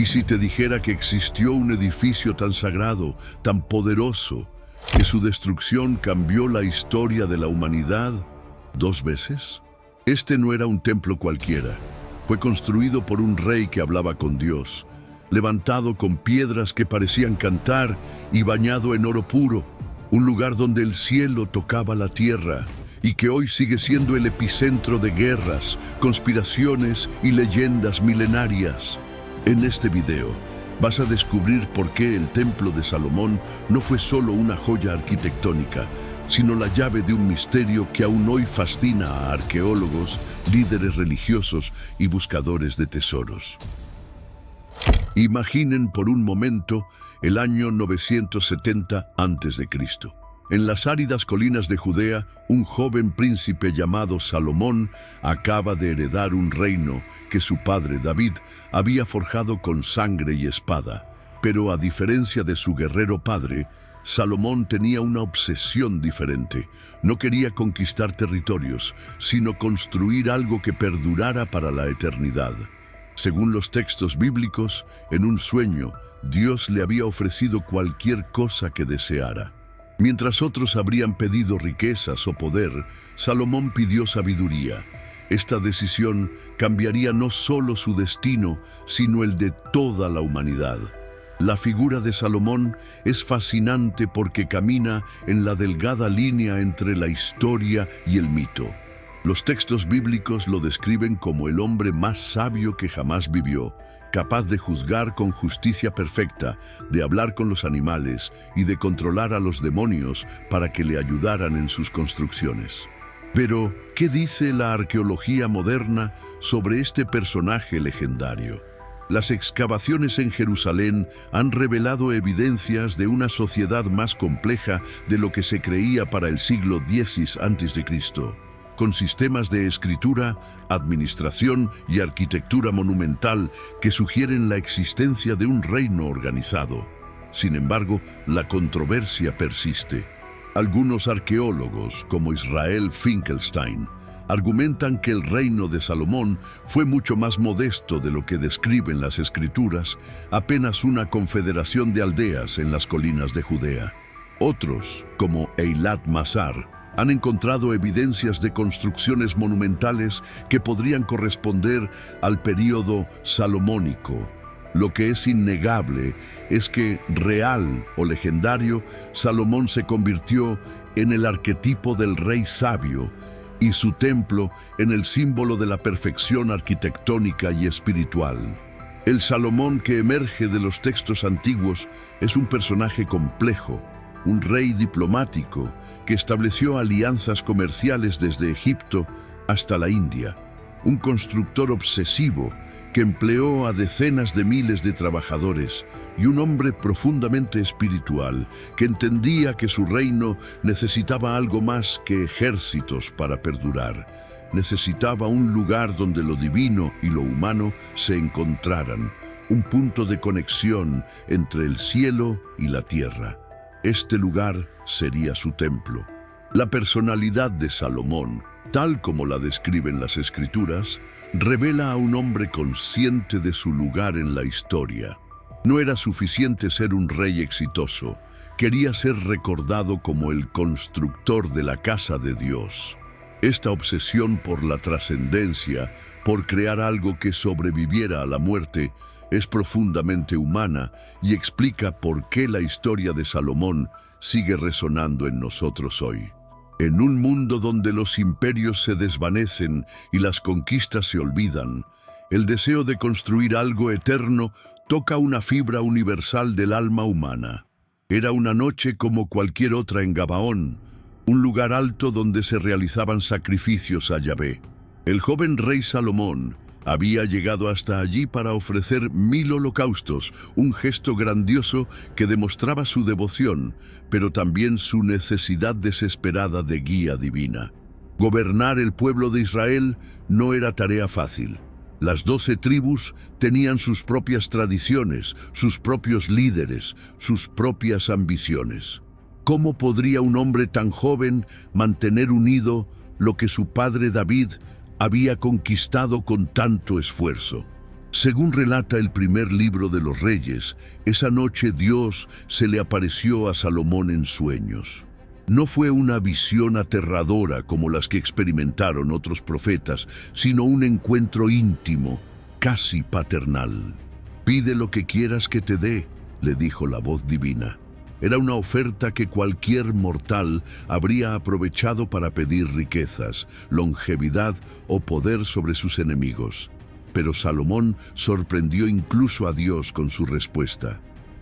¿Y si te dijera que existió un edificio tan sagrado, tan poderoso, que su destrucción cambió la historia de la humanidad 2 veces? Este no era un templo cualquiera. Fue construido por un rey que hablaba con Dios, levantado con piedras que parecían cantar y bañado en oro puro, un lugar donde el cielo tocaba la tierra y que hoy sigue siendo el epicentro de guerras, conspiraciones y leyendas milenarias. En este video vas a descubrir por qué el Templo de Salomón no fue solo una joya arquitectónica, sino la llave de un misterio que aún hoy fascina a arqueólogos, líderes religiosos y buscadores de tesoros. Imaginen por un momento el año 970 a.C. En las áridas colinas de Judea, un joven príncipe llamado Salomón acaba de heredar un reino que su padre David había forjado con sangre y espada. Pero a diferencia de su guerrero padre, Salomón tenía una obsesión diferente. No quería conquistar territorios, sino construir algo que perdurara para la eternidad. Según los textos bíblicos, en un sueño, Dios le había ofrecido cualquier cosa que deseara. Mientras otros habrían pedido riquezas o poder, Salomón pidió sabiduría. Esta decisión cambiaría no solo su destino, sino el de toda la humanidad. La figura de Salomón es fascinante porque camina en la delgada línea entre la historia y el mito. Los textos bíblicos lo describen como el hombre más sabio que jamás vivió, capaz de juzgar con justicia perfecta, de hablar con los animales y de controlar a los demonios para que le ayudaran en sus construcciones. Pero, ¿qué dice la arqueología moderna sobre este personaje legendario? Las excavaciones en Jerusalén han revelado evidencias de una sociedad más compleja de lo que se creía para el siglo X a.C., con sistemas de escritura, administración y arquitectura monumental que sugieren la existencia de un reino organizado. Sin embargo, la controversia persiste. Algunos arqueólogos, como Israel Finkelstein, argumentan que el reino de Salomón fue mucho más modesto de lo que describen las escrituras, apenas una confederación de aldeas en las colinas de Judea. Otros, como Eilat Mazar, han encontrado evidencias de construcciones monumentales que podrían corresponder al período salomónico. Lo que es innegable es que, real o legendario, Salomón se convirtió en el arquetipo del rey sabio y su templo en el símbolo de la perfección arquitectónica y espiritual. El Salomón que emerge de los textos antiguos es un personaje complejo, un rey diplomático que estableció alianzas comerciales desde Egipto hasta la India, un constructor obsesivo que empleó a decenas de miles de trabajadores y un hombre profundamente espiritual que entendía que su reino necesitaba algo más que ejércitos para perdurar. Necesitaba un lugar donde lo divino y lo humano se encontraran, un punto de conexión entre el cielo y la tierra. Este lugar sería su templo. La personalidad de Salomón, tal como la describen las Escrituras, revela a un hombre consciente de su lugar en la historia. No era suficiente ser un rey exitoso, quería ser recordado como el constructor de la casa de Dios. Esta obsesión por la trascendencia, por crear algo que sobreviviera a la muerte, es profundamente humana y explica por qué la historia de Salomón sigue resonando en nosotros hoy. En un mundo donde los imperios se desvanecen y las conquistas se olvidan, el deseo de construir algo eterno toca una fibra universal del alma humana. Era una noche como cualquier otra en Gabaón, un lugar alto donde se realizaban sacrificios a Yahvé. El joven rey Salomón había llegado hasta allí para ofrecer 1000 holocaustos, un gesto grandioso que demostraba su devoción, pero también su necesidad desesperada de guía divina. Gobernar el pueblo de Israel no era tarea fácil. Las 12 tribus tenían sus propias tradiciones, sus propios líderes, sus propias ambiciones. ¿Cómo podría un hombre tan joven mantener unido lo que su padre David había conquistado con tanto esfuerzo? Según relata el primer libro de los Reyes, esa noche Dios se le apareció a Salomón en sueños. No fue una visión aterradora como las que experimentaron otros profetas, sino un encuentro íntimo, casi paternal. «Pide lo que quieras que te dé», le dijo la voz divina. Era una oferta que cualquier mortal habría aprovechado para pedir riquezas, longevidad o poder sobre sus enemigos. Pero Salomón sorprendió incluso a Dios con su respuesta.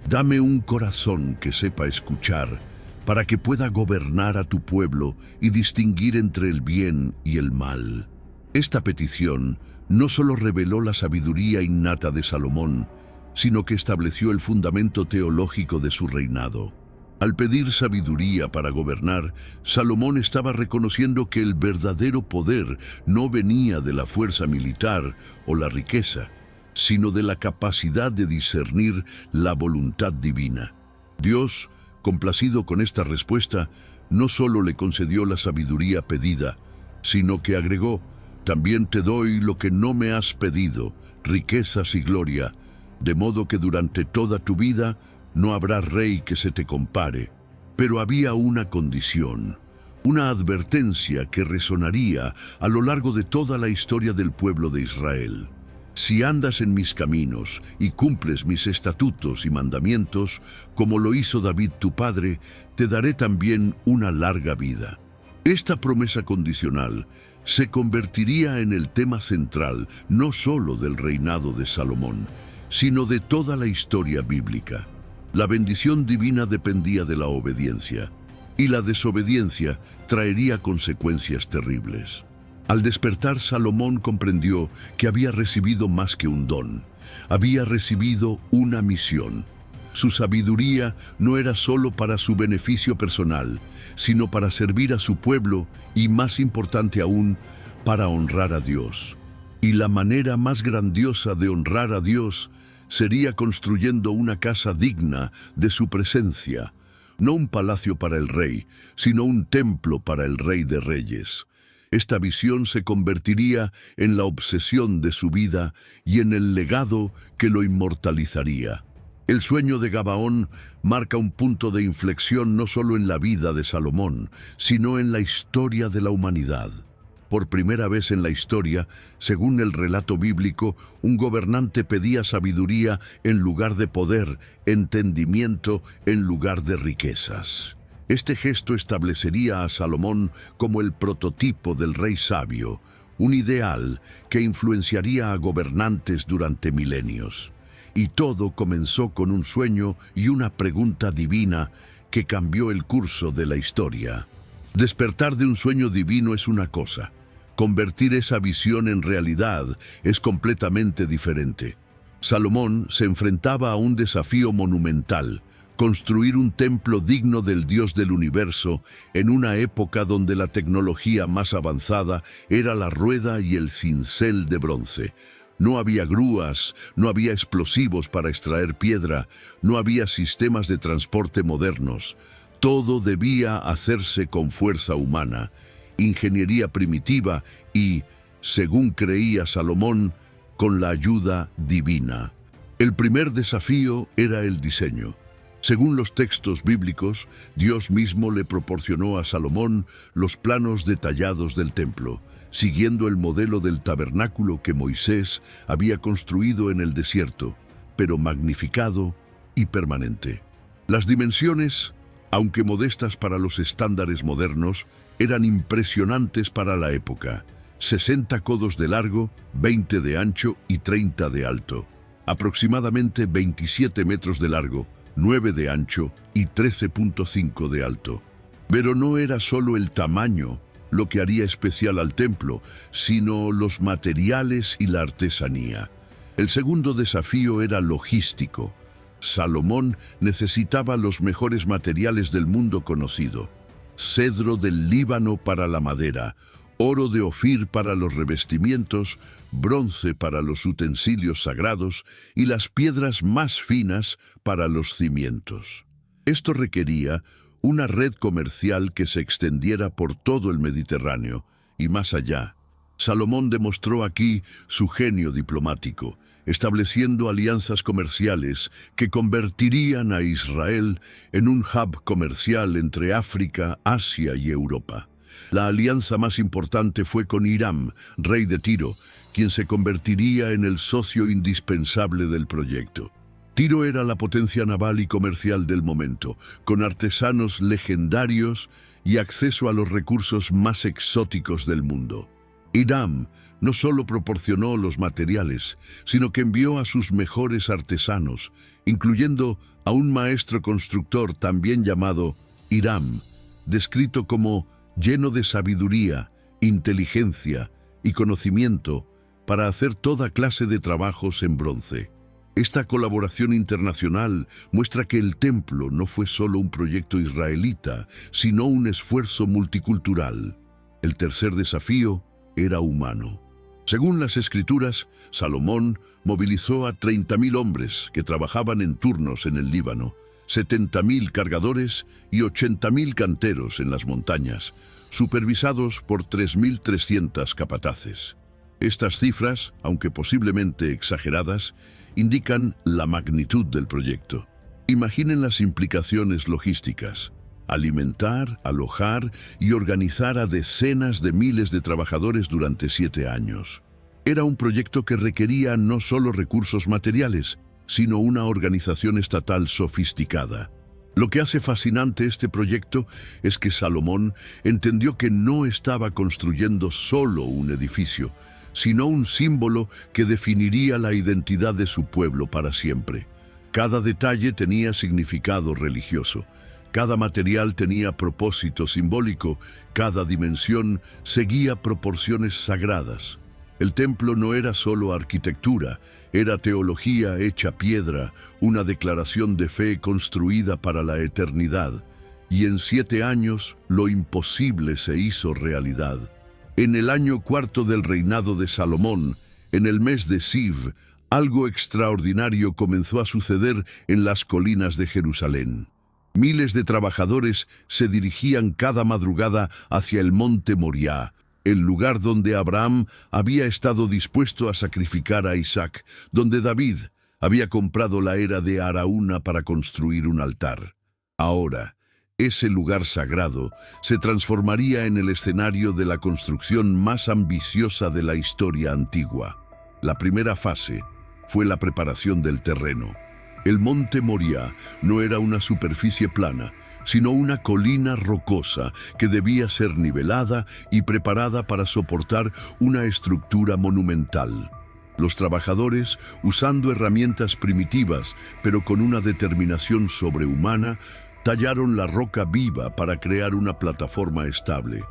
«Dame un corazón que sepa escuchar, para que pueda gobernar a tu pueblo y distinguir entre el bien y el mal». Esta petición no solo reveló la sabiduría innata de Salomón, sino que estableció el fundamento teológico de su reinado. Al pedir sabiduría para gobernar, Salomón estaba reconociendo que el verdadero poder no venía de la fuerza militar o la riqueza, sino de la capacidad de discernir la voluntad divina. Dios, complacido con esta respuesta, no solo le concedió la sabiduría pedida, sino que agregó: «También te doy lo que no me has pedido, riquezas y gloria, de modo que durante toda tu vida no habrá rey que se te compare». Pero había una condición, una advertencia que resonaría a lo largo de toda la historia del pueblo de Israel. «Si andas en mis caminos y cumples mis estatutos y mandamientos, como lo hizo David tu padre, te daré también una larga vida». Esta promesa condicional se convertiría en el tema central no solo del reinado de Salomón, sino de toda la historia bíblica. La bendición divina dependía de la obediencia, y la desobediencia traería consecuencias terribles. Al despertar, Salomón comprendió que había recibido más que un don, había recibido una misión. Su sabiduría no era solo para su beneficio personal, sino para servir a su pueblo y, más importante aún, para honrar a Dios. Y la manera más grandiosa de honrar a Dios sería construyendo una casa digna de su presencia, no un palacio para el rey, sino un templo para el Rey de Reyes. Esta visión se convertiría en la obsesión de su vida y en el legado que lo inmortalizaría. El sueño de Gabaón marca un punto de inflexión no solo en la vida de Salomón, sino en la historia de la humanidad. Por primera vez en la historia, según el relato bíblico, un gobernante pedía sabiduría en lugar de poder, entendimiento en lugar de riquezas. Este gesto establecería a Salomón como el prototipo del rey sabio, un ideal que influenciaría a gobernantes durante milenios. Y todo comenzó con un sueño y una pregunta divina que cambió el curso de la historia. Despertar de un sueño divino es una cosa. Convertir esa visión en realidad es completamente diferente. Salomón se enfrentaba a un desafío monumental: construir un templo digno del Dios del universo en una época donde la tecnología más avanzada era la rueda y el cincel de bronce. No había grúas, no había explosivos para extraer piedra, no había sistemas de transporte modernos. Todo debía hacerse con fuerza humana, ingeniería primitiva y, según creía Salomón, con la ayuda divina. El primer desafío era el diseño. Según los textos bíblicos, Dios mismo le proporcionó a Salomón los planos detallados del templo, siguiendo el modelo del tabernáculo que Moisés había construido en el desierto, pero magnificado y permanente. Las dimensiones, aunque modestas para los estándares modernos, eran impresionantes para la época: 60 codos de largo, 20 de ancho y 30 de alto, aproximadamente 27 metros de largo, 9 de ancho y 13.5 de alto. Pero no era solo el tamaño lo que haría especial al templo, sino los materiales y la artesanía. El segundo desafío era logístico. Salomón necesitaba los mejores materiales del mundo conocido: cedro del Líbano para la madera, oro de Ofir para los revestimientos, bronce para los utensilios sagrados y las piedras más finas para los cimientos. Esto requería una red comercial que se extendiera por todo el Mediterráneo y más allá. Salomón demostró aquí su genio diplomático, estableciendo alianzas comerciales que convertirían a Israel en un hub comercial entre África, Asia y Europa. La alianza más importante fue con Hiram, rey de Tiro, quien se convertiría en el socio indispensable del proyecto. Tiro era la potencia naval y comercial del momento, con artesanos legendarios y acceso a los recursos más exóticos del mundo. Hiram no solo proporcionó los materiales, sino que envió a sus mejores artesanos, incluyendo a un maestro constructor también llamado Hiram, descrito como lleno de sabiduría, inteligencia y conocimiento para hacer toda clase de trabajos en bronce. Esta colaboración internacional muestra que el templo no fue solo un proyecto israelita, sino un esfuerzo multicultural. El tercer desafío era humano. Según las Escrituras, Salomón movilizó a 30.000 hombres que trabajaban en turnos en el Líbano, 70.000 cargadores y 80.000 canteros en las montañas, supervisados por 3.300 capataces. Estas cifras, aunque posiblemente exageradas, indican la magnitud del proyecto. Imaginen las implicaciones logísticas: alimentar, alojar y organizar a decenas de miles de trabajadores durante 7 años. Era un proyecto que requería no solo recursos materiales, sino una organización estatal sofisticada. Lo que hace fascinante este proyecto es que Salomón entendió que no estaba construyendo solo un edificio, sino un símbolo que definiría la identidad de su pueblo para siempre. Cada detalle tenía significado religioso. Cada material tenía propósito simbólico, cada dimensión seguía proporciones sagradas. El templo no era solo arquitectura, era teología hecha piedra, una declaración de fe construida para la eternidad. Y en 7 años lo imposible se hizo realidad. En el año 4 del reinado de Salomón, en el mes de Siv, algo extraordinario comenzó a suceder en las colinas de Jerusalén. Miles de trabajadores se dirigían cada madrugada hacia el monte Moriah, el lugar donde Abraham había estado dispuesto a sacrificar a Isaac, donde David había comprado la era de Araúna para construir un altar. Ahora, ese lugar sagrado se transformaría en el escenario de la construcción más ambiciosa de la historia antigua. La primera fase fue la preparación del terreno. El monte Moriah no era una superficie plana, sino una colina rocosa que debía ser nivelada y preparada para soportar una estructura monumental. Los trabajadores, usando herramientas primitivas, pero con una determinación sobrehumana, tallaron la roca viva para crear una plataforma estable.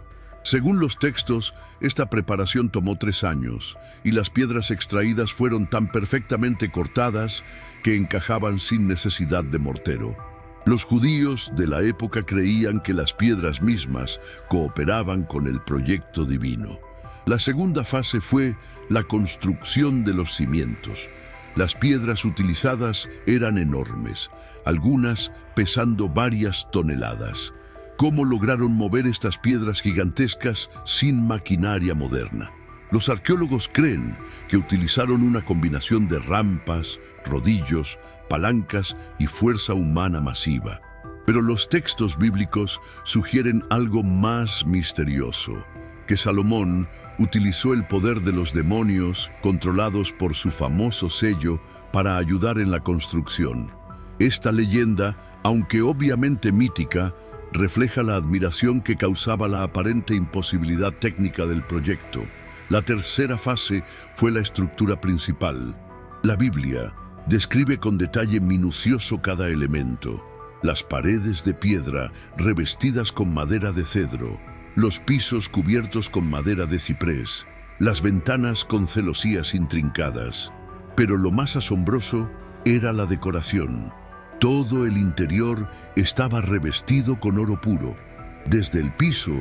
Según los textos, esta preparación tomó 3 años, y las piedras extraídas fueron tan perfectamente cortadas que encajaban sin necesidad de mortero. Los judíos de la época creían que las piedras mismas cooperaban con el proyecto divino. La segunda fase fue la construcción de los cimientos. Las piedras utilizadas eran enormes, algunas pesando varias toneladas. ¿Cómo lograron mover estas piedras gigantescas sin maquinaria moderna? Los arqueólogos creen que utilizaron una combinación de rampas, rodillos, palancas y fuerza humana masiva. Pero los textos bíblicos sugieren algo más misterioso, que Salomón utilizó el poder de los demonios, controlados por su famoso sello, para ayudar en la construcción. Esta leyenda, aunque obviamente mítica, refleja la admiración que causaba la aparente imposibilidad técnica del proyecto. La tercera fase fue la estructura principal. La Biblia describe con detalle minucioso cada elemento: las paredes de piedra revestidas con madera de cedro, los pisos cubiertos con madera de ciprés, las ventanas con celosías intrincadas. Pero lo más asombroso era la decoración. Todo el interior estaba revestido con oro puro, desde el piso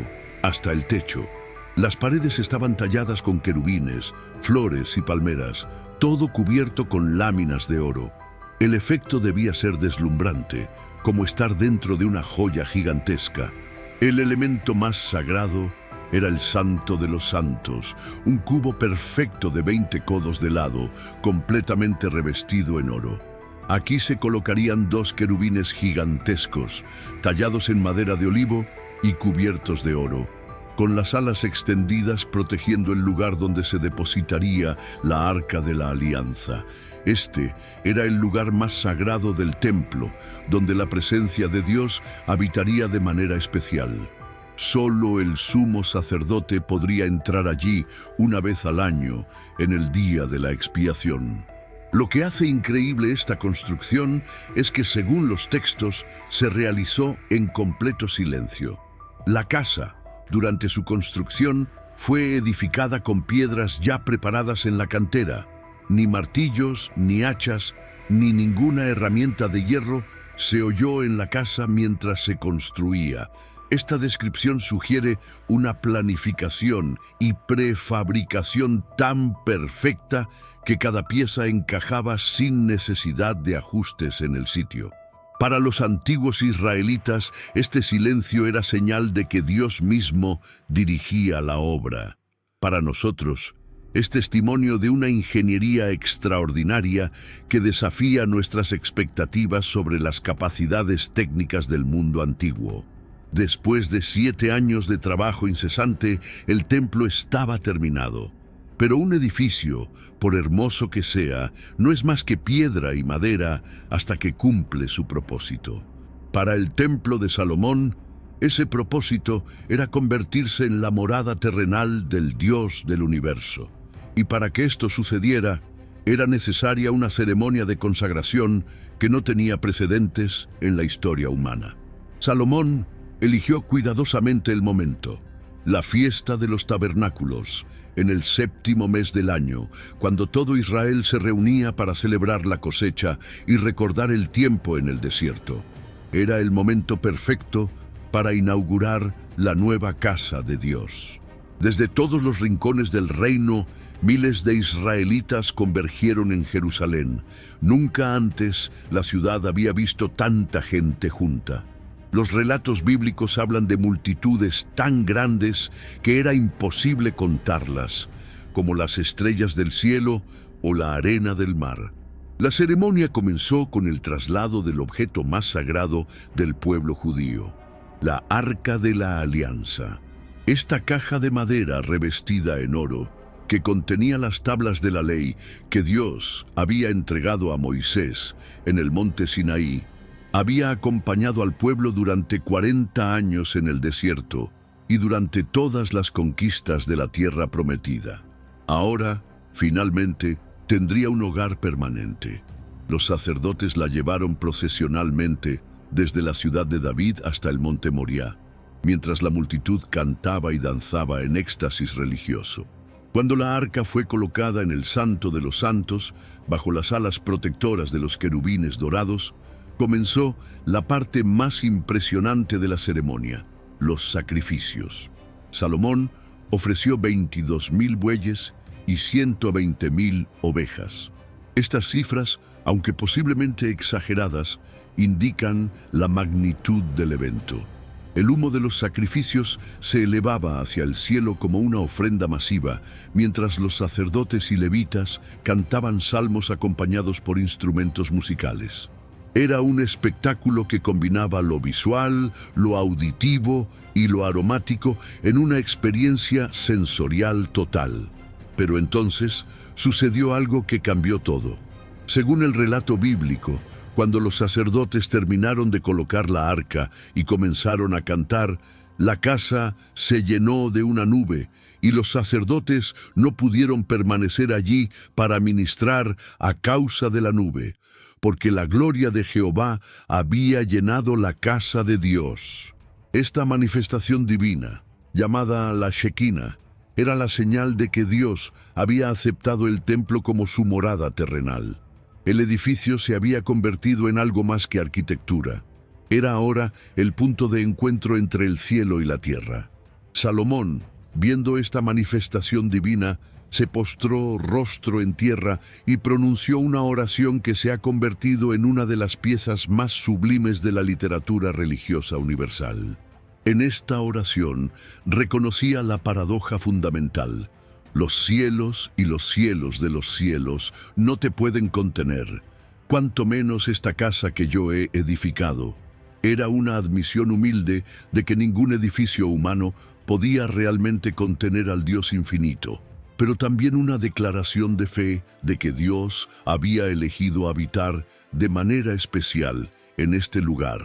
hasta el techo. Las paredes estaban talladas con querubines, flores y palmeras, todo cubierto con láminas de oro. El efecto debía ser deslumbrante, como estar dentro de una joya gigantesca. El elemento más sagrado Era el Santo de los Santos, un cubo perfecto de 20 codos de lado, completamente revestido en oro. Aquí se colocarían 2 querubines gigantescos, tallados en madera de olivo y cubiertos de oro, con las alas extendidas protegiendo el lugar donde se depositaría la Arca de la Alianza. Este era el lugar más sagrado del templo, donde la presencia de Dios habitaría de manera especial. Solo el sumo sacerdote podría entrar allí una vez al año, en el día de la expiación. Lo que hace increíble esta construcción es que, según los textos, se realizó en completo silencio. La casa, durante su construcción, fue edificada con piedras ya preparadas en la cantera. Ni martillos, ni hachas, ni ninguna herramienta de hierro se oyó en la casa mientras se construía. Esta descripción sugiere una planificación y prefabricación tan perfecta que cada pieza encajaba sin necesidad de ajustes en el sitio. Para los antiguos israelitas, este silencio era señal de que Dios mismo dirigía la obra. Para nosotros, es testimonio de una ingeniería extraordinaria que desafía nuestras expectativas sobre las capacidades técnicas del mundo antiguo. Después de 7 años de trabajo incesante, el templo estaba terminado. Pero un edificio, por hermoso que sea, no es más que piedra y madera hasta que cumple su propósito. Para el templo de Salomón, ese propósito era convertirse en la morada terrenal del Dios del universo. Y para que esto sucediera, era necesaria una ceremonia de consagración que no tenía precedentes en la historia humana. Salomón eligió cuidadosamente el momento, la fiesta de los tabernáculos, en el 7º mes del año, cuando todo Israel se reunía para celebrar la cosecha y recordar el tiempo en el desierto. Era el momento perfecto para inaugurar la nueva casa de Dios. Desde todos los rincones del reino, miles de israelitas convergieron en Jerusalén. Nunca antes la ciudad había visto tanta gente junta. Los relatos bíblicos hablan de multitudes tan grandes que era imposible contarlas, como las estrellas del cielo o la arena del mar. La ceremonia comenzó con el traslado del objeto más sagrado del pueblo judío, la Arca de la Alianza. Esta caja de madera revestida en oro, que contenía las tablas de la ley que Dios había entregado a Moisés en el monte Sinaí, había acompañado al pueblo durante 40 años en el desierto y durante todas las conquistas de la tierra prometida. Ahora, finalmente, tendría un hogar permanente. Los sacerdotes la llevaron procesionalmente desde la ciudad de David hasta el monte Moriah, mientras la multitud cantaba y danzaba en éxtasis religioso. Cuando la arca fue colocada en el Santo de los Santos, bajo las alas protectoras de los querubines dorados, comenzó la parte más impresionante de la ceremonia, los sacrificios. Salomón ofreció 22,000 bueyes y 120,000 ovejas. Estas cifras, aunque posiblemente exageradas, indican la magnitud del evento. El humo de los sacrificios se elevaba hacia el cielo como una ofrenda masiva, mientras los sacerdotes y levitas cantaban salmos acompañados por instrumentos musicales. Era un espectáculo que combinaba lo visual, lo auditivo y lo aromático en una experiencia sensorial total. Pero entonces sucedió algo que cambió todo. Según el relato bíblico, cuando los sacerdotes terminaron de colocar la arca y comenzaron a cantar, la casa se llenó de una nube y los sacerdotes no pudieron permanecer allí para ministrar a causa de la nube, porque la gloria de Jehová había llenado la casa de Dios. Esta manifestación divina, llamada la Shekinah, era la señal de que Dios había aceptado el templo como su morada terrenal. El edificio se había convertido en algo más que arquitectura. Era ahora el punto de encuentro entre el cielo y la tierra. Salomón, viendo esta manifestación divina, se postró rostro en tierra y pronunció una oración que se ha convertido en una de las piezas más sublimes de la literatura religiosa universal. En esta oración reconocía la paradoja fundamental. Los cielos y los cielos de los cielos no te pueden contener, cuanto menos esta casa que yo he edificado. Era una admisión humilde de que ningún edificio humano podía realmente contener al Dios infinito, pero también una declaración de fe de que Dios había elegido habitar de manera especial en este lugar.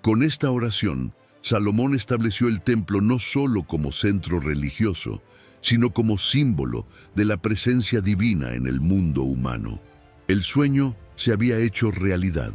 Con esta oración, Salomón estableció el templo no solo como centro religioso, sino como símbolo de la presencia divina en el mundo humano. El sueño se había hecho realidad,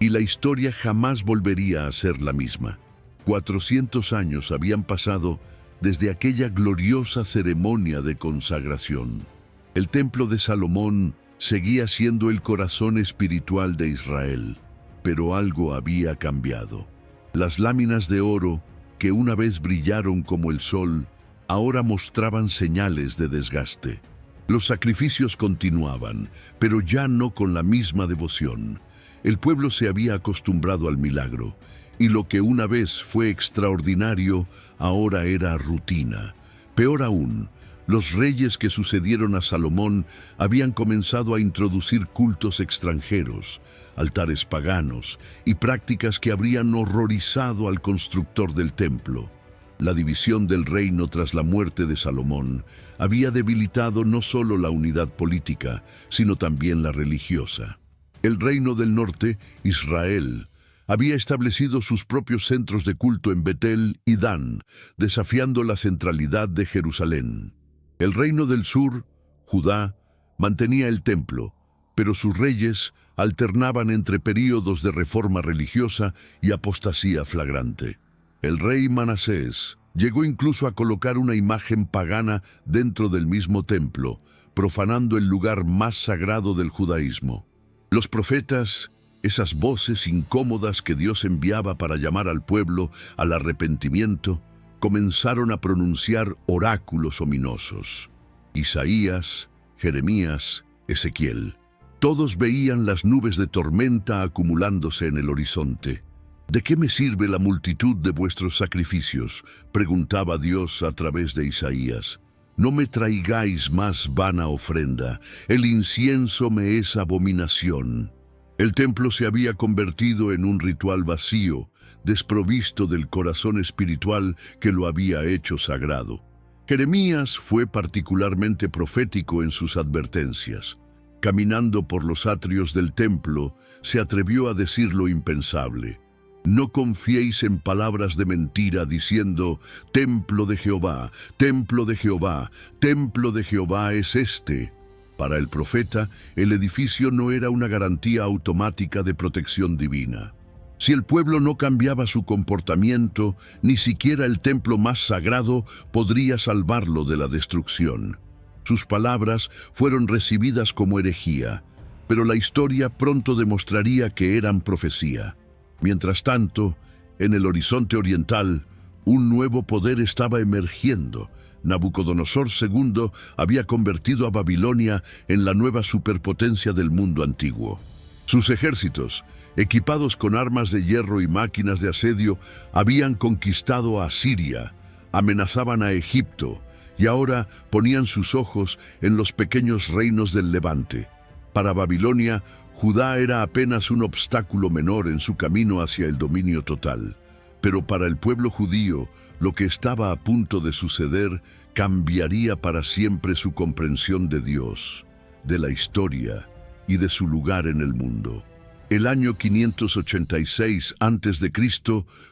y la historia jamás volvería a ser la misma. 400 años habían pasado desde aquella gloriosa ceremonia de consagración. El templo de Salomón seguía siendo el corazón espiritual de Israel, pero algo había cambiado. Las láminas de oro, que una vez brillaron como el sol, ahora mostraban señales de desgaste. Los sacrificios continuaban, pero ya no con la misma devoción. El pueblo se había acostumbrado al milagro, y lo que una vez fue extraordinario, ahora era rutina. Peor aún, los reyes que sucedieron a Salomón habían comenzado a introducir cultos extranjeros, altares paganos y prácticas que habrían horrorizado al constructor del templo. La división del reino tras la muerte de Salomón había debilitado no solo la unidad política, sino también la religiosa. El reino del norte, Israel, había establecido sus propios centros de culto en Betel y Dan, desafiando la centralidad de Jerusalén. El reino del sur, Judá, mantenía el templo, pero sus reyes alternaban entre períodos de reforma religiosa y apostasía flagrante. El rey Manasés llegó incluso a colocar una imagen pagana dentro del mismo templo, profanando el lugar más sagrado del judaísmo. Los profetas, esas voces incómodas que Dios enviaba para llamar al pueblo al arrepentimiento, comenzaron a pronunciar oráculos ominosos. Isaías, Jeremías, Ezequiel. Todos veían las nubes de tormenta acumulándose en el horizonte. ¿De qué me sirve la multitud de vuestros sacrificios?, preguntaba Dios a través de Isaías. No me traigáis más vana ofrenda, el incienso me es abominación. El templo se había convertido en un ritual vacío, desprovisto del corazón espiritual que lo había hecho sagrado. Jeremías fue particularmente profético en sus advertencias. Caminando por los atrios del templo, se atrevió a decir lo impensable. No confiéis en palabras de mentira diciendo, templo de Jehová, templo de Jehová, templo de Jehová es este. Para el profeta, el edificio no era una garantía automática de protección divina. Si el pueblo no cambiaba su comportamiento, ni siquiera el templo más sagrado podría salvarlo de la destrucción. Sus palabras fueron recibidas como herejía, pero la historia pronto demostraría que eran profecía. Mientras tanto, en el horizonte oriental, un nuevo poder estaba emergiendo. Nabucodonosor II había convertido a Babilonia en la nueva superpotencia del mundo antiguo. Sus ejércitos, equipados con armas de hierro y máquinas de asedio, habían conquistado a Siria, amenazaban a Egipto y ahora ponían sus ojos en los pequeños reinos del Levante. Para Babilonia, Judá era apenas un obstáculo menor en su camino hacia el dominio total. Pero para el pueblo judío, lo que estaba a punto de suceder cambiaría para siempre su comprensión de Dios, de la historia y de su lugar en el mundo. El año 586 a.C.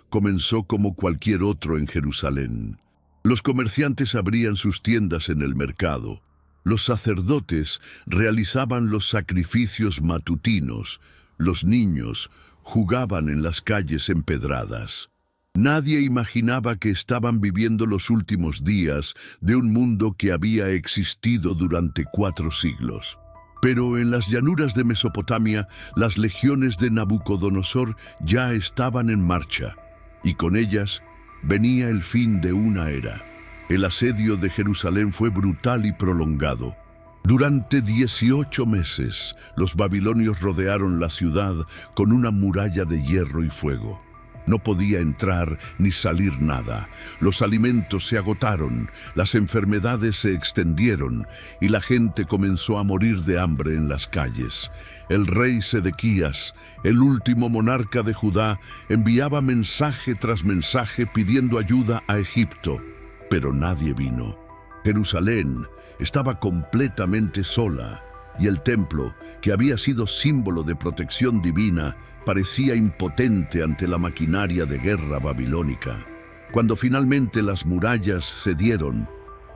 comenzó como cualquier otro en Jerusalén. Los comerciantes abrían sus tiendas en el mercado. Los sacerdotes realizaban los sacrificios matutinos. Los niños jugaban en las calles empedradas. Nadie imaginaba que estaban viviendo los últimos días de un mundo que había existido durante 4 siglos. Pero en las llanuras de Mesopotamia, las legiones de Nabucodonosor ya estaban en marcha, y con ellas venía el fin de una era. El asedio de Jerusalén fue brutal y prolongado. Durante 18 meses, los babilonios rodearon la ciudad con una muralla de hierro y fuego. No podía entrar ni salir nada. Los alimentos se agotaron, las enfermedades se extendieron y la gente comenzó a morir de hambre en las calles. El rey Sedequías, el último monarca de Judá, enviaba mensaje tras mensaje pidiendo ayuda a Egipto, pero nadie vino. Jerusalén estaba completamente sola y el templo, que había sido símbolo de protección divina, parecía impotente ante la maquinaria de guerra babilónica. Cuando finalmente las murallas cedieron,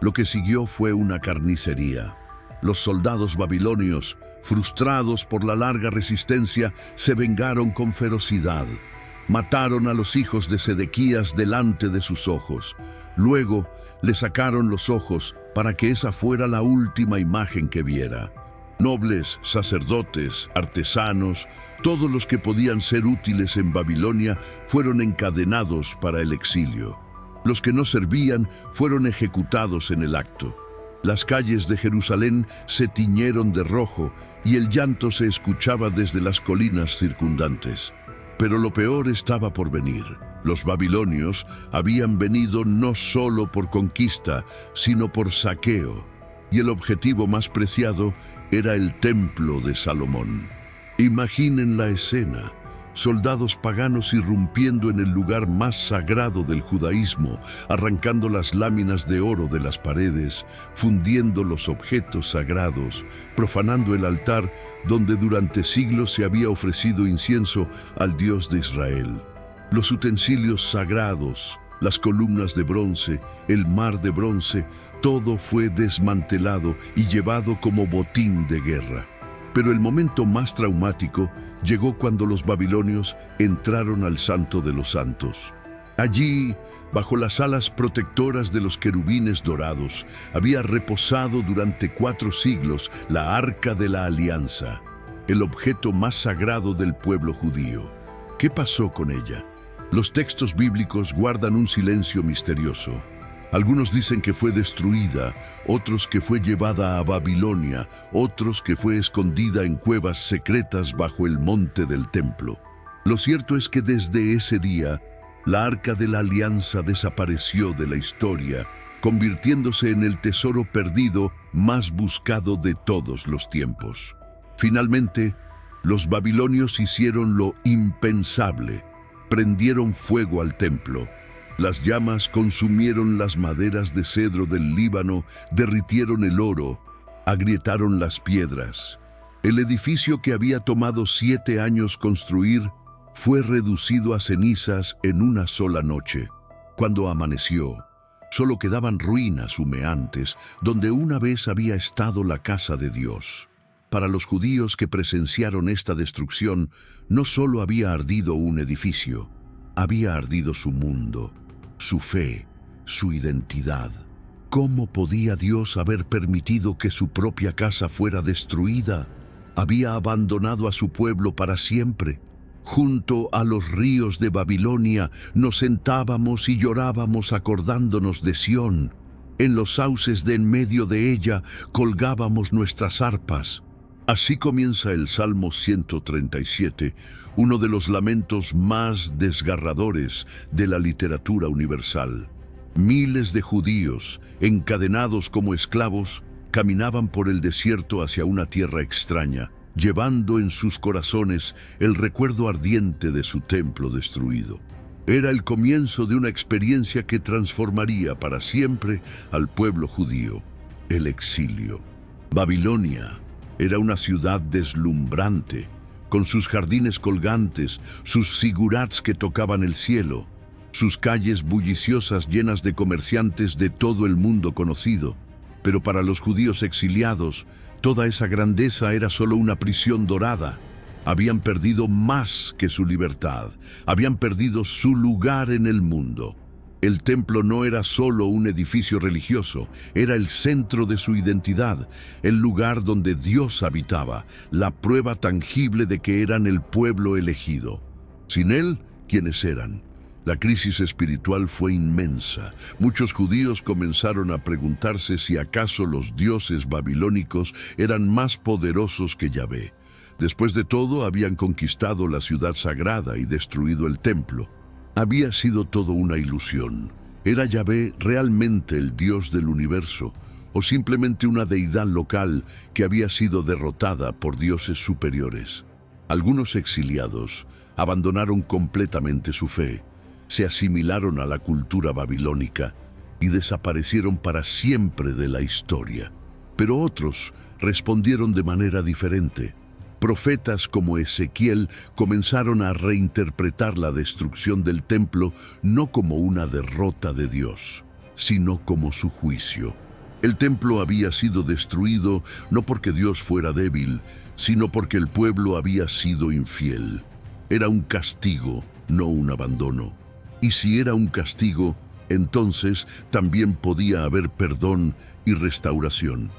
lo que siguió fue una carnicería. Los soldados babilonios, frustrados por la larga resistencia, se vengaron con ferocidad. Mataron a los hijos de Sedequías delante de sus ojos. Luego le sacaron los ojos para que esa fuera la última imagen que viera. Nobles, sacerdotes, artesanos, todos los que podían ser útiles en Babilonia fueron encadenados para el exilio. Los que no servían fueron ejecutados en el acto. Las calles de Jerusalén se tiñeron de rojo y el llanto se escuchaba desde las colinas circundantes. Pero lo peor estaba por venir. Los babilonios habían venido no solo por conquista, sino por saqueo. Y el objetivo más preciado era el templo de Salomón. Imaginen la escena: soldados paganos irrumpiendo en el lugar más sagrado del judaísmo, arrancando las láminas de oro de las paredes, fundiendo los objetos sagrados, profanando el altar donde durante siglos se había ofrecido incienso al Dios de Israel. Los utensilios sagrados, las columnas de bronce, el mar de bronce, todo fue desmantelado y llevado como botín de guerra. Pero el momento más traumático llegó cuando los babilonios entraron al Santo de los Santos. Allí, bajo las alas protectoras de los querubines dorados, había reposado durante 4 siglos la Arca de la Alianza, el objeto más sagrado del pueblo judío. ¿Qué pasó con ella? Los textos bíblicos guardan un silencio misterioso. Algunos dicen que fue destruida, otros que fue llevada a Babilonia, otros que fue escondida en cuevas secretas bajo el monte del templo. Lo cierto es que desde ese día, la Arca de la Alianza desapareció de la historia, convirtiéndose en el tesoro perdido más buscado de todos los tiempos. Finalmente, los babilonios hicieron lo impensable: prendieron fuego al templo. Las llamas consumieron las maderas de cedro del Líbano, derritieron el oro, agrietaron las piedras. El edificio que había tomado 7 años construir fue reducido a cenizas en una sola noche. Cuando amaneció, solo quedaban ruinas humeantes donde una vez había estado la casa de Dios. Para los judíos que presenciaron esta destrucción, no solo había ardido un edificio, había ardido su mundo, su fe, su identidad. ¿Cómo podía Dios haber permitido que su propia casa fuera destruida? Había abandonado a su pueblo para siempre. Junto a los ríos de Babilonia nos sentábamos y llorábamos acordándonos de Sión. En los sauces de en medio de ella colgábamos nuestras arpas. Así comienza el Salmo 137, uno de los lamentos más desgarradores de la literatura universal. Miles de judíos, encadenados como esclavos, caminaban por el desierto hacia una tierra extraña, llevando en sus corazones el recuerdo ardiente de su templo destruido. Era el comienzo de una experiencia que transformaría para siempre al pueblo judío: el exilio. Babilonia era una ciudad deslumbrante, con sus jardines colgantes, sus zigurats que tocaban el cielo, sus calles bulliciosas llenas de comerciantes de todo el mundo conocido. Pero para los judíos exiliados, toda esa grandeza era solo una prisión dorada. Habían perdido más que su libertad, habían perdido su lugar en el mundo. El templo no era solo un edificio religioso, era el centro de su identidad, el lugar donde Dios habitaba, la prueba tangible de que eran el pueblo elegido. Sin Él, ¿quiénes eran? La crisis espiritual fue inmensa. Muchos judíos comenzaron a preguntarse si acaso los dioses babilónicos eran más poderosos que Yahvé. Después de todo, habían conquistado la ciudad sagrada y destruido el templo. Había sido todo una ilusión. ¿Era Yahvé realmente el Dios del universo o simplemente una deidad local que había sido derrotada por dioses superiores? Algunos exiliados abandonaron completamente su fe, se asimilaron a la cultura babilónica y desaparecieron para siempre de la historia. Pero otros respondieron de manera diferente. Profetas como Ezequiel comenzaron a reinterpretar la destrucción del templo no como una derrota de Dios, sino como su juicio. El templo había sido destruido no porque Dios fuera débil, sino porque el pueblo había sido infiel. Era un castigo, no un abandono. Y si era un castigo, entonces también podía haber perdón y restauración.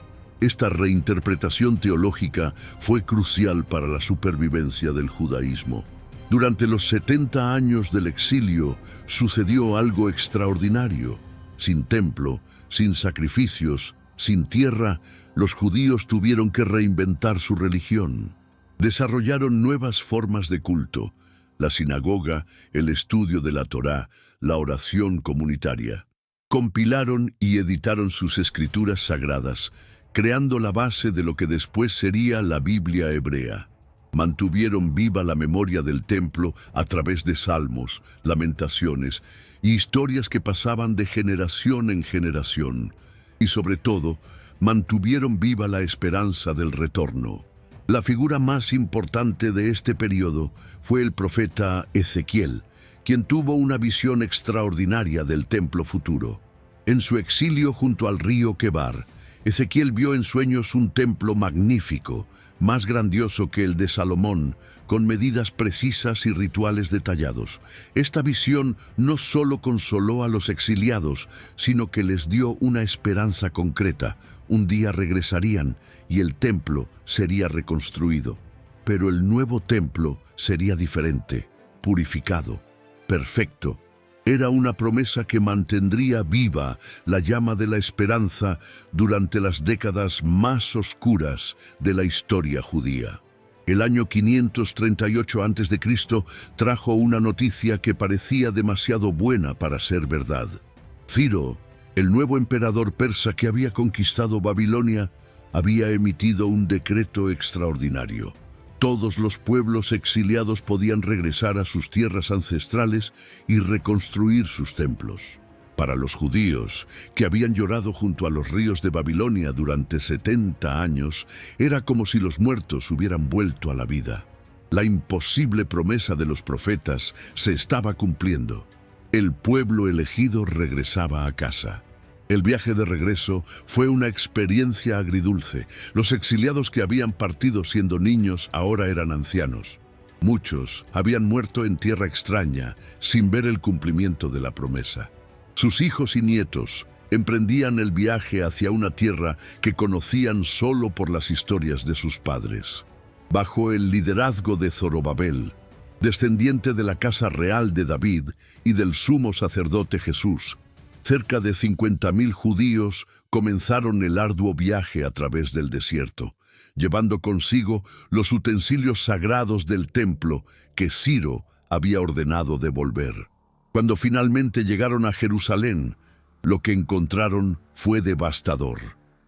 Esta reinterpretación teológica fue crucial para la supervivencia del judaísmo. Durante los 70 años del exilio sucedió algo extraordinario. Sin templo, sin sacrificios, sin tierra, los judíos tuvieron que reinventar su religión. Desarrollaron nuevas formas de culto: la sinagoga, el estudio de la Torá, la oración comunitaria. Compilaron y editaron sus escrituras sagradas, creando la base de lo que después sería la Biblia hebrea. Mantuvieron viva la memoria del templo a través de salmos, lamentaciones y historias que pasaban de generación en generación. Y sobre todo, mantuvieron viva la esperanza del retorno. La figura más importante de este periodo fue el profeta Ezequiel, quien tuvo una visión extraordinaria del templo futuro. En su exilio junto al río Quebar, Ezequiel vio en sueños un templo magnífico, más grandioso que el de Salomón, con medidas precisas y rituales detallados. Esta visión no solo consoló a los exiliados, sino que les dio una esperanza concreta. Un día regresarían y el templo sería reconstruido. Pero el nuevo templo sería diferente, purificado, perfecto. Era una promesa que mantendría viva la llama de la esperanza durante las décadas más oscuras de la historia judía. El año 538 a.C. trajo una noticia que parecía demasiado buena para ser verdad. Ciro, el nuevo emperador persa que había conquistado Babilonia, había emitido un decreto extraordinario. Todos los pueblos exiliados podían regresar a sus tierras ancestrales y reconstruir sus templos. Para los judíos, que habían llorado junto a los ríos de Babilonia durante 70 años, era como si los muertos hubieran vuelto a la vida. La imposible promesa de los profetas se estaba cumpliendo. El pueblo elegido regresaba a casa. El viaje de regreso fue una experiencia agridulce. Los exiliados que habían partido siendo niños ahora eran ancianos. Muchos habían muerto en tierra extraña, sin ver el cumplimiento de la promesa. Sus hijos y nietos emprendían el viaje hacia una tierra que conocían solo por las historias de sus padres. Bajo el liderazgo de Zorobabel, descendiente de la casa real de David y del sumo sacerdote Jesús, cerca de 50.000 judíos comenzaron el arduo viaje a través del desierto, llevando consigo los utensilios sagrados del templo que Ciro había ordenado devolver. Cuando finalmente llegaron a Jerusalén, lo que encontraron fue devastador.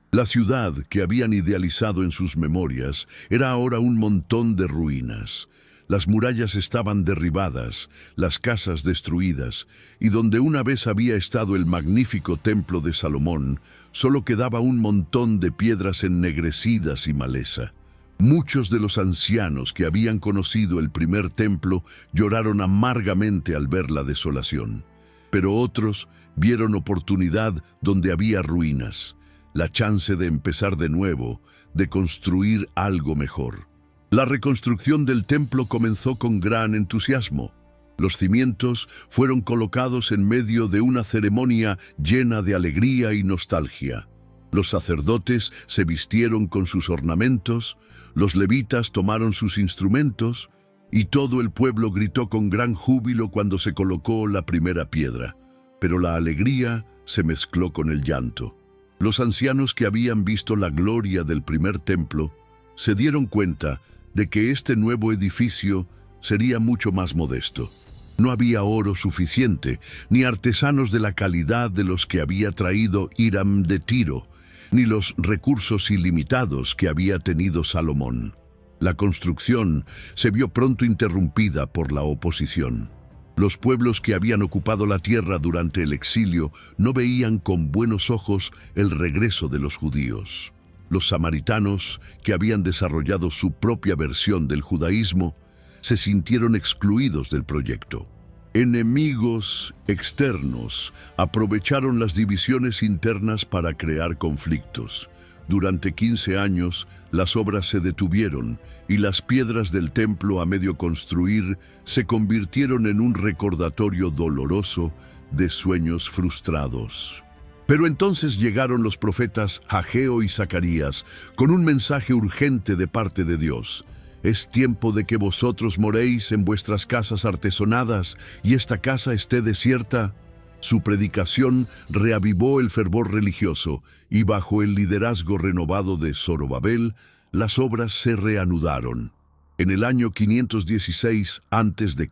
La ciudad que habían idealizado en sus memorias era ahora un montón de ruinas. Las murallas estaban derribadas, las casas destruidas, y donde una vez había estado el magnífico templo de Salomón, solo quedaba un montón de piedras ennegrecidas y maleza. Muchos de los ancianos que habían conocido el primer templo lloraron amargamente al ver la desolación. Pero otros vieron oportunidad donde había ruinas, la chance de empezar de nuevo, de construir algo mejor. La reconstrucción del templo comenzó con gran entusiasmo. Los cimientos fueron colocados en medio de una ceremonia llena de alegría y nostalgia. Los sacerdotes se vistieron con sus ornamentos, los levitas tomaron sus instrumentos, y todo el pueblo gritó con gran júbilo cuando se colocó la primera piedra. Pero la alegría se mezcló con el llanto. Los ancianos que habían visto la gloria del primer templo se dieron cuenta de que este nuevo edificio sería mucho más modesto. No había oro suficiente, ni artesanos de la calidad de los que había traído Hiram de Tiro, ni los recursos ilimitados que había tenido Salomón. La construcción se vio pronto interrumpida por la oposición. Los pueblos que habían ocupado la tierra durante el exilio no veían con buenos ojos el regreso de los judíos. Los samaritanos, que habían desarrollado su propia versión del judaísmo, se sintieron excluidos del proyecto. Enemigos externos aprovecharon las divisiones internas para crear conflictos. Durante 15 años, las obras se detuvieron y las piedras del templo a medio construir se convirtieron en un recordatorio doloroso de sueños frustrados. Pero entonces llegaron los profetas Ageo y Zacarías con un mensaje urgente de parte de Dios. Es tiempo de que vosotros moréis en vuestras casas artesonadas y esta casa esté desierta. Su predicación reavivó el fervor religioso y bajo el liderazgo renovado de Zorobabel, las obras se reanudaron. En el año 516 a.C.,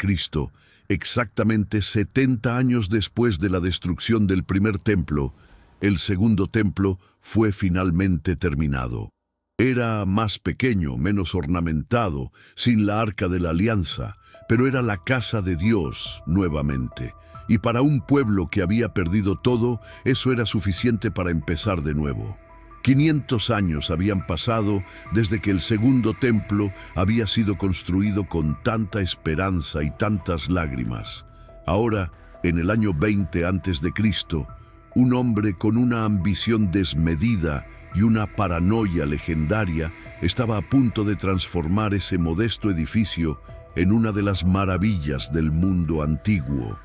exactamente 70 años después de la destrucción del primer templo, el segundo templo fue finalmente terminado. Era más pequeño, menos ornamentado, sin la Arca de la Alianza, pero era la casa de Dios nuevamente. Y para un pueblo que había perdido todo, eso era suficiente para empezar de nuevo. 500 años habían pasado desde que el segundo templo había sido construido con tanta esperanza y tantas lágrimas. Ahora, en el año 20 a.C., un hombre con una ambición desmedida y una paranoia legendaria estaba a punto de transformar ese modesto edificio en una de las maravillas del mundo antiguo.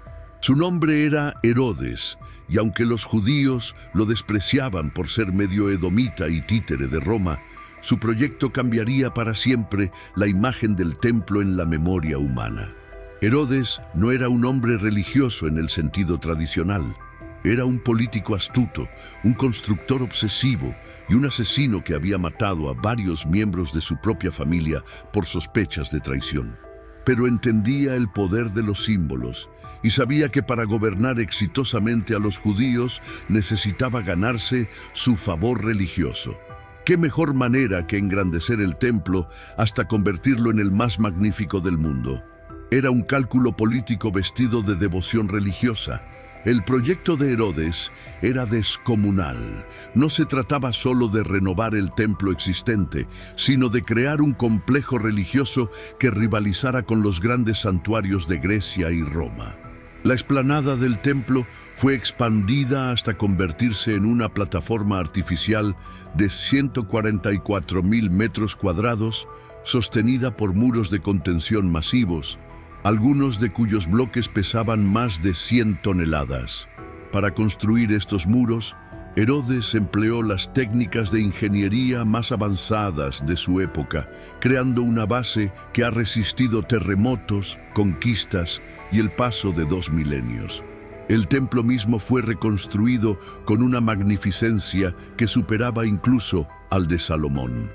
Su nombre era Herodes, y aunque los judíos lo despreciaban por ser medio edomita y títere de Roma, su proyecto cambiaría para siempre la imagen del templo en la memoria humana. Herodes no era un hombre religioso en el sentido tradicional. Era un político astuto, un constructor obsesivo y un asesino que había matado a varios miembros de su propia familia por sospechas de traición. Pero entendía el poder de los símbolos y sabía que para gobernar exitosamente a los judíos necesitaba ganarse su favor religioso. ¿Qué mejor manera que engrandecer el templo hasta convertirlo en el más magnífico del mundo? Era un cálculo político vestido de devoción religiosa. El proyecto de Herodes era descomunal. No se trataba solo de renovar el templo existente, sino de crear un complejo religioso que rivalizara con los grandes santuarios de Grecia y Roma. La explanada del templo fue expandida hasta convertirse en una plataforma artificial de 144.000 metros cuadrados, sostenida por muros de contención masivos, algunos de cuyos bloques pesaban más de 100 toneladas. Para construir estos muros, Herodes empleó las técnicas de ingeniería más avanzadas de su época, creando una base que ha resistido terremotos, conquistas y el paso de 2 milenios. El templo mismo fue reconstruido con una magnificencia que superaba incluso al de Salomón.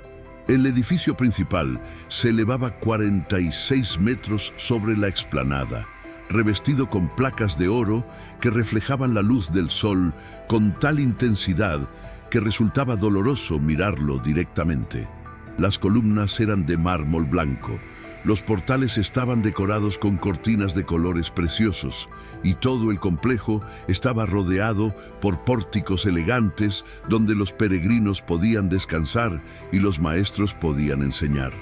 El edificio principal se elevaba 46 metros sobre la explanada, revestido con placas de oro que reflejaban la luz del sol con tal intensidad que resultaba doloroso mirarlo directamente. Las columnas eran de mármol blanco, los portales estaban decorados con cortinas de colores preciosos y todo el complejo estaba rodeado por pórticos elegantes donde los peregrinos podían descansar y los maestros podían enseñar.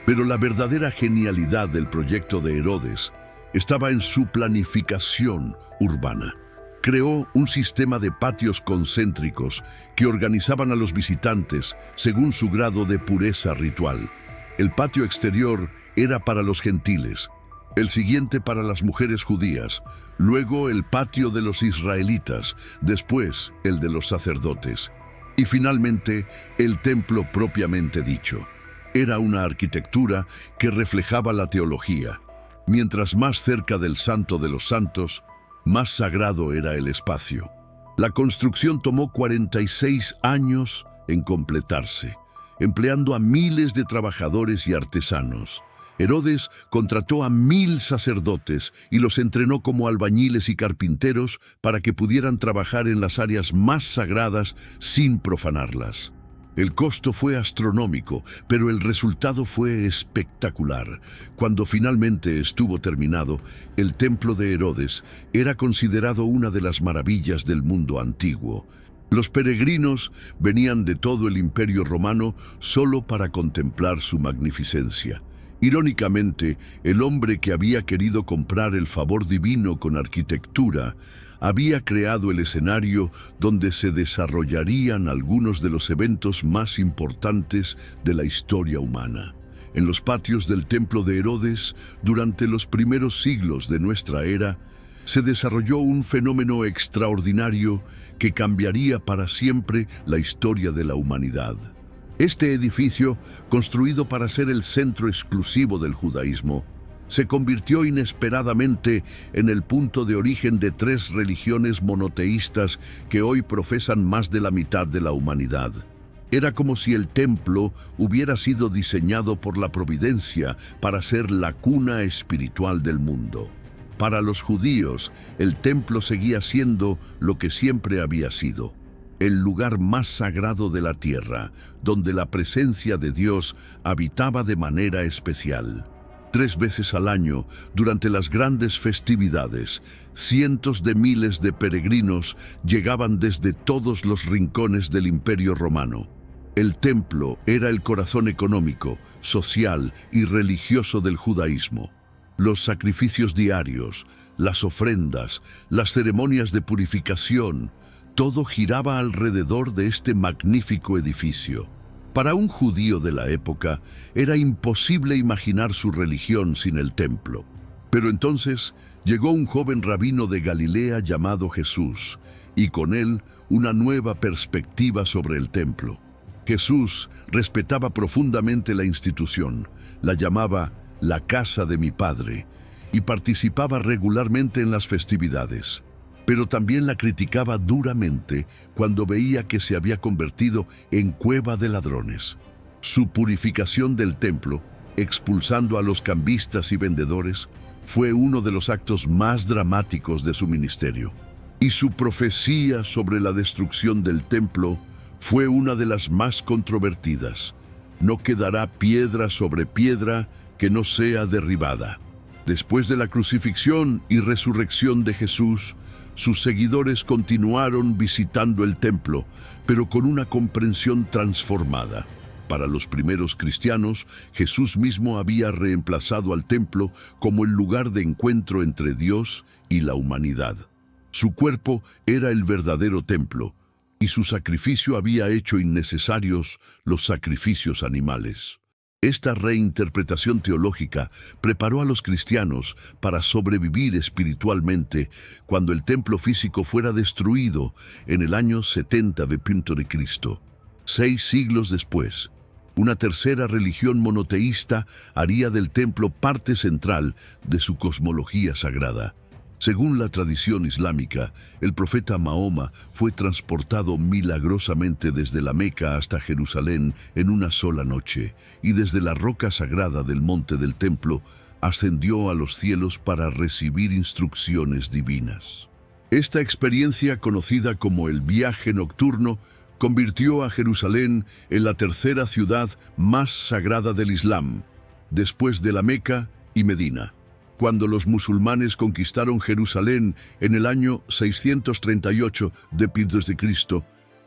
Pero la verdadera genialidad del proyecto de Herodes estaba en su planificación urbana. Creó un sistema de patios concéntricos que organizaban a los visitantes según su grado de pureza ritual. El patio exterior era para los gentiles, el siguiente para las mujeres judías, luego el patio de los israelitas, después el de los sacerdotes, y finalmente el templo propiamente dicho. Era una arquitectura que reflejaba la teología. Mientras más cerca del Santo de los Santos, más sagrado era el espacio. La construcción tomó 46 años en completarse, empleando a miles de trabajadores y artesanos. Herodes contrató a 1000 sacerdotes y los entrenó como albañiles y carpinteros para que pudieran trabajar en las áreas más sagradas sin profanarlas. El costo fue astronómico, pero el resultado fue espectacular. Cuando finalmente estuvo terminado, el templo de Herodes era considerado una de las maravillas del mundo antiguo. Los peregrinos venían de todo el Imperio Romano solo para contemplar su magnificencia. Irónicamente, el hombre que había querido comprar el favor divino con arquitectura había creado el escenario donde se desarrollarían algunos de los eventos más importantes de la historia humana. En los patios del templo de Herodes, durante los primeros siglos de nuestra era, se desarrolló un fenómeno extraordinario que cambiaría para siempre la historia de la humanidad. Este edificio, construido para ser el centro exclusivo del judaísmo, se convirtió inesperadamente en el punto de origen de 3 religiones monoteístas que hoy profesan más de la mitad de la humanidad. Era como si el templo hubiera sido diseñado por la providencia para ser la cuna espiritual del mundo. Para los judíos, el templo seguía siendo lo que siempre había sido: el lugar más sagrado de la tierra, donde la presencia de Dios habitaba de manera especial. 3 veces al año, durante las grandes festividades, cientos de miles de peregrinos llegaban desde todos los rincones del Imperio Romano. El templo era el corazón económico, social y religioso del judaísmo. Los sacrificios diarios, las ofrendas, las ceremonias de purificación, todo giraba alrededor de este magnífico edificio. Para un judío de la época, era imposible imaginar su religión sin el templo. Pero entonces llegó un joven rabino de Galilea llamado Jesús, y con él una nueva perspectiva sobre el templo. Jesús respetaba profundamente la institución, la llamaba la casa de mi Padre, y participaba regularmente en las festividades. Pero también la criticaba duramente cuando veía que se había convertido en cueva de ladrones. Su purificación del templo, expulsando a los cambistas y vendedores, fue uno de los actos más dramáticos de su ministerio. Y su profecía sobre la destrucción del templo fue una de las más controvertidas. No quedará piedra sobre piedra que no sea derribada. Después de la crucifixión y resurrección de Jesús, sus seguidores continuaron visitando el templo, pero con una comprensión transformada. Para los primeros cristianos, Jesús mismo había reemplazado al templo como el lugar de encuentro entre Dios y la humanidad. Su cuerpo era el verdadero templo, y su sacrificio había hecho innecesarios los sacrificios animales. Esta reinterpretación teológica preparó a los cristianos para sobrevivir espiritualmente cuando el templo físico fuera destruido en el año 70 de Cristo. 6 siglos después, una tercera religión monoteísta haría del templo parte central de su cosmología sagrada. Según la tradición islámica, el profeta Mahoma fue transportado milagrosamente desde la Meca hasta Jerusalén en una sola noche, y desde la roca sagrada del monte del templo ascendió a los cielos para recibir instrucciones divinas. Esta experiencia, conocida como el viaje nocturno, convirtió a Jerusalén en la tercera ciudad más sagrada del Islam, después de la Meca y Medina. Cuando los musulmanes conquistaron Jerusalén en el año 638 d.C.,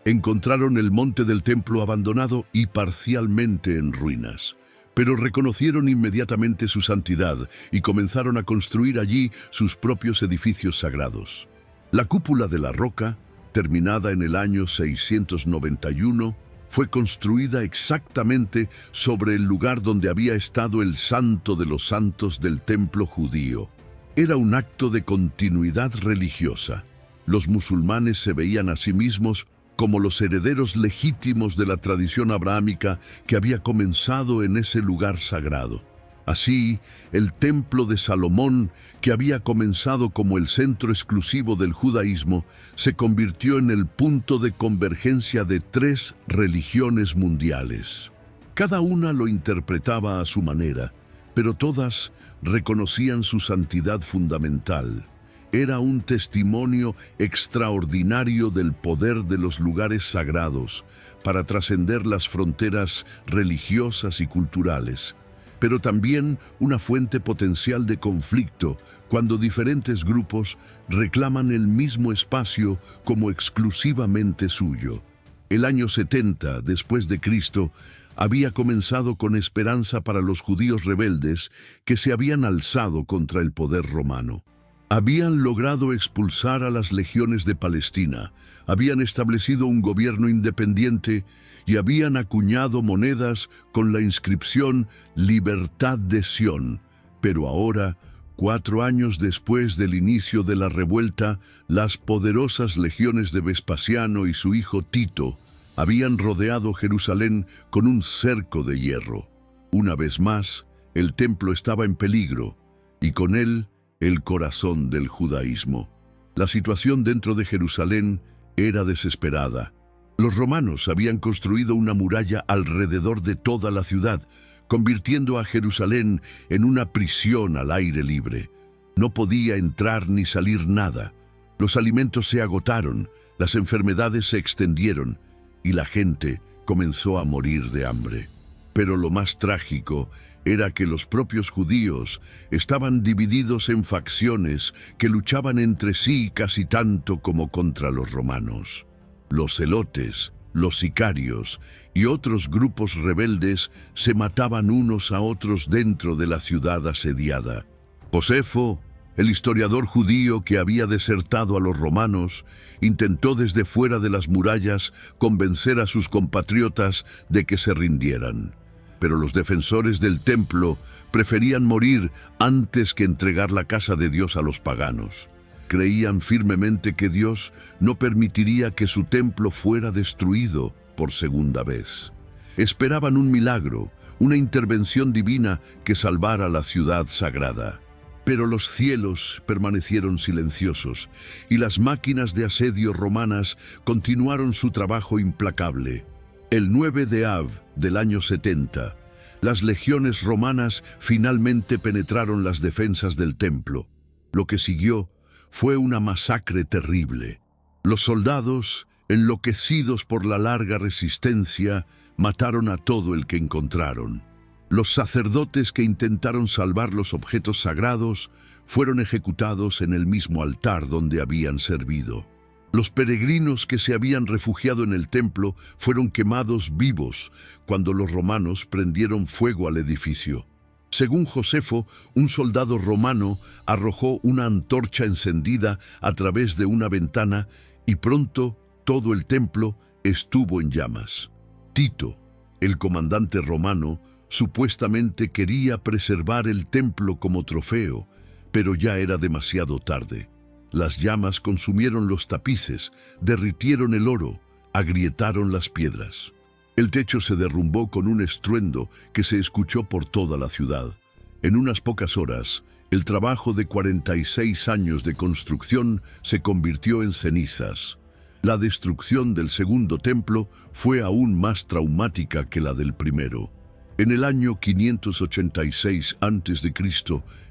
encontraron el monte del templo abandonado y parcialmente en ruinas. Pero reconocieron inmediatamente su santidad y comenzaron a construir allí sus propios edificios sagrados. La cúpula de la roca, terminada en el año 691, fue construida exactamente sobre el lugar donde había estado el santo de los santos del templo judío. Era un acto de continuidad religiosa. Los musulmanes se veían a sí mismos como los herederos legítimos de la tradición abrahámica que había comenzado en ese lugar sagrado. Así, el templo de Salomón, que había comenzado como el centro exclusivo del judaísmo, se convirtió en el punto de convergencia de 3 religiones mundiales. Cada una lo interpretaba a su manera, pero todas reconocían su santidad fundamental. Era un testimonio extraordinario del poder de los lugares sagrados para trascender las fronteras religiosas y culturales, pero también una fuente potencial de conflicto cuando diferentes grupos reclaman el mismo espacio como exclusivamente suyo. El año 70 después de Cristo había comenzado con esperanza para los judíos rebeldes que se habían alzado contra el poder romano. Habían logrado expulsar a las legiones de Palestina, habían establecido un gobierno independiente y habían acuñado monedas con la inscripción Libertad de Sión. Pero ahora, 4 años después del inicio de la revuelta, las poderosas legiones de Vespasiano y su hijo Tito habían rodeado Jerusalén con un cerco de hierro. Una vez más, el templo estaba en peligro y con él el corazón del judaísmo. La situación dentro de Jerusalén era desesperada. Los romanos habían construido una muralla alrededor de toda la ciudad, convirtiendo a Jerusalén en una prisión al aire libre. No podía entrar ni salir nada. Los alimentos se agotaron, las enfermedades se extendieron y la gente comenzó a morir de hambre. Pero lo más trágico era que los propios judíos estaban divididos en facciones que luchaban entre sí casi tanto como contra los romanos. Los celotes, los sicarios y otros grupos rebeldes se mataban unos a otros dentro de la ciudad asediada. Josefo, el historiador judío que había desertado a los romanos, intentó desde fuera de las murallas convencer a sus compatriotas de que se rindieran. Pero los defensores del templo preferían morir antes que entregar la casa de Dios a los paganos. Creían firmemente que Dios no permitiría que su templo fuera destruido por segunda vez. Esperaban un milagro, una intervención divina que salvara la ciudad sagrada. Pero los cielos permanecieron silenciosos y las máquinas de asedio romanas continuaron su trabajo implacable. El 9 de Av del año 70, las legiones romanas finalmente penetraron las defensas del templo. Lo que siguió fue una masacre terrible. Los soldados, enloquecidos por la larga resistencia, mataron a todo el que encontraron. Los sacerdotes que intentaron salvar los objetos sagrados fueron ejecutados en el mismo altar donde habían servido. Los peregrinos que se habían refugiado en el templo fueron quemados vivos cuando los romanos prendieron fuego al edificio. Según Josefo, un soldado romano arrojó una antorcha encendida a través de una ventana y pronto todo el templo estuvo en llamas. Tito, el comandante romano, supuestamente quería preservar el templo como trofeo, pero ya era demasiado tarde. Las llamas consumieron los tapices, derritieron el oro, agrietaron las piedras. El techo se derrumbó con un estruendo que se escuchó por toda la ciudad. En unas pocas horas, el trabajo de 46 años de construcción se convirtió en cenizas. La destrucción del segundo templo fue aún más traumática que la del primero. En el año 586 a.C.,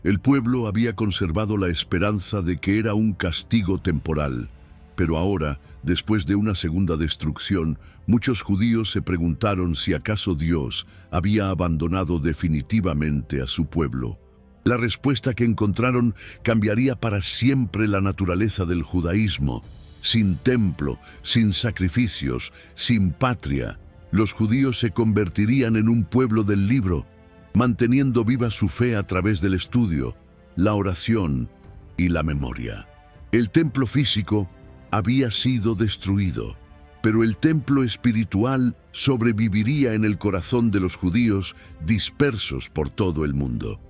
el pueblo había conservado la esperanza de que era un castigo temporal. Pero ahora, después de una segunda destrucción, muchos judíos se preguntaron si acaso Dios había abandonado definitivamente a su pueblo. La respuesta que encontraron cambiaría para siempre la naturaleza del judaísmo. Sin templo, sin sacrificios, sin patria, los judíos se convertirían en un pueblo del libro, manteniendo viva su fe a través del estudio, la oración y la memoria. El templo físico había sido destruido, pero el templo espiritual sobreviviría en el corazón de los judíos dispersos por todo el mundo.